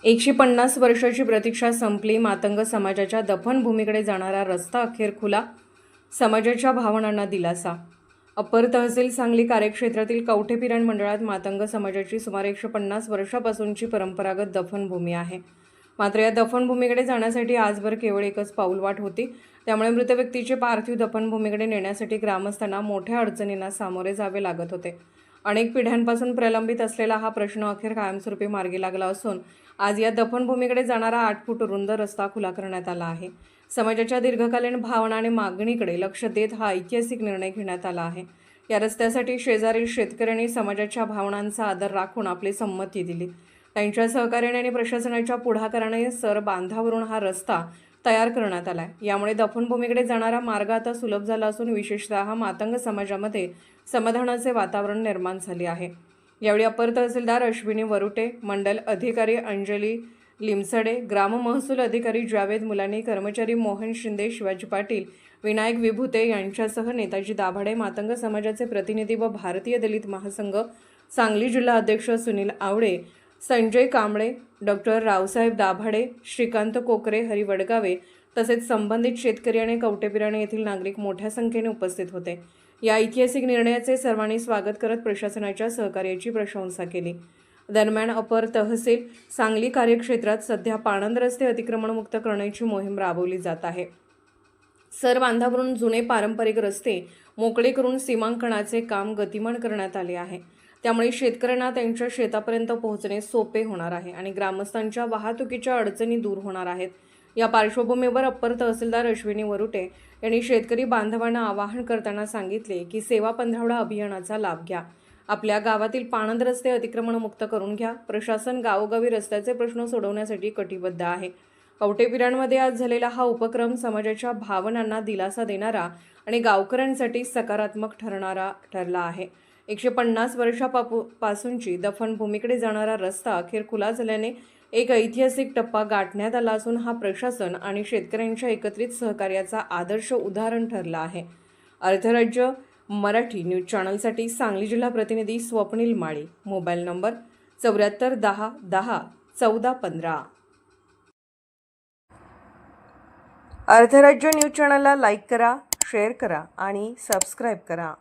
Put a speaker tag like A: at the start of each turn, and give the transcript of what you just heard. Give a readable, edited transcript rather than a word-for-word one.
A: 150 वर्षाची प्रतीक्षा संपली. मातंग समाजाच्या दफनभूमीकडे जाणारा रस्ता अखेर खुला. समाजाच्या भावनांना दिलासा. अप्पर तहसील सांगली कार्यक्षेत्रातील कवठे पिराण मंडळात मातंग समाजाची सुमारे 150 वर्षापासूनची परंपरागत दफनभूमी आहे. मात्र या दफनभूमीकडे जाण्यासाठी आजवर केवळ एकच पाऊलवाट होती. त्यामुळे मृत व्यक्तीचे पार्थिव दफनभूमीकडे नेण्यासाठी ग्रामस्थांना मोठ्या अडचणींना सामोरे जावे लागत होते. अनेक पिढ्यांपासून प्रलंबित असलेला हा प्रश्न अखेर कायमस्वरूपी मार्गी लागला असून आज या दफनभूमीकडे जाणारा 8 फूट रुंद रस्ता खुला करण्यात आला आहे. समाजाच्या दीर्घकालीन भावना आणि मागणीकडे लक्ष देत हा ऐतिहासिक निर्णय घेण्यात आला आहे. या रस्त्यासाठी शेजारील शेतकऱ्यांनी समाजाच्या भावनांचा आदर राखून आपली संमती दिली. त्यांच्या सहकार्याने आणि प्रशासनाच्या पुढाकाराने सर बांधावरून हा रस्ता तयार करण्यात आला आहे. यामुळे दफनभूमीकडे जाणारा मार्ग आता सुलभ झाला असून विशेषतः मातंग समाजामध्ये समाधानाचे वातावरण निर्माण झाले आहे. यावेळी अपर तहसीलदार अश्विनी वरुटे, मंडल अधिकारी अंजली लिमसडे, ग्राम महसूल अधिकारी जावेद मुलानी, कर्मचारी मोहन शिंदे, शिवाजी पाटील, विनायक विभूते यांच्यासह नेताजी दाभाडे, मातंग समाजाचे प्रतिनिधी व भारतीय दलित महासंघ सांगली जिल्हा अध्यक्ष सुनील आवडे, संजय कांबळे, डॉक्टर रावसाहेब दाभाडे, श्रीकांत कोकरे, हरी वडगावे तसेच संबंधित शेतकरी आणि कवठे पिराण येथील नागरिक मोठ्या संख्येने उपस्थित होते. या ऐतिहासिक निर्णयाचे सर्वांनी स्वागत करत प्रशासनाच्या सहकार्याची प्रशंसा केली. दरम्यान अपर तहसील सांगली कार्यक्षेत्रात सध्या पाणंद रस्ते अतिक्रमणमुक्त करण्याची मोहीम राबवली जात आहे. सर बांधावरून जुने पारंपरिक रस्ते मोकळे करून सीमांकनाचे काम गतिमान करण्यात आले आहे. त्यामुळे शेतकऱ्यांना त्यांच्या शेतापर्यंत पोहोचणे सोपे होणार आहे आणि ग्रामस्थांच्या वाहतुकीच्या अडचणी दूर होणार आहेत. या पार्श्वभूमीवर अप्पर तहसीलदार अश्विनी वरुटे यांनी शेतकरी बांधवांना आवाहन करताना सांगितले की सेवा पंधरवडा अभियानाचा लाभ घ्या. आपल्या गावातील पाणंद रस्ते अतिक्रमणमुक्त करून घ्या. प्रशासन गावोगावी रस्त्याचे प्रश्न सोडवण्यासाठी कटिबद्ध आहे. कवठे पिराणमध्ये आज झालेला हा उपक्रम समाजाच्या भावनांना दिलासा देणारा आणि गावकऱ्यांसाठी सकारात्मक ठरला आहे. 150 वर्षापासूनची दफनभूमीकडे जाणारा रस्ता अखेर खुला झाल्याने एक ऐतिहासिक टप्पा गाठण्यात आला असून हा प्रशासन आणि शेतकऱ्यांच्या एकत्रित सहकार्याचा आदर्श उदाहरण ठरला आहे. अर्थराज्य मराठी न्यूज चॅनलसाठी सांगली जिल्हा प्रतिनिधी Swapnil Mali. Mobile number 74 10 10 14 15. Arthrajya news चॅनलला लाईक करा, शेअर करा आणि सबस्क्राईब करा.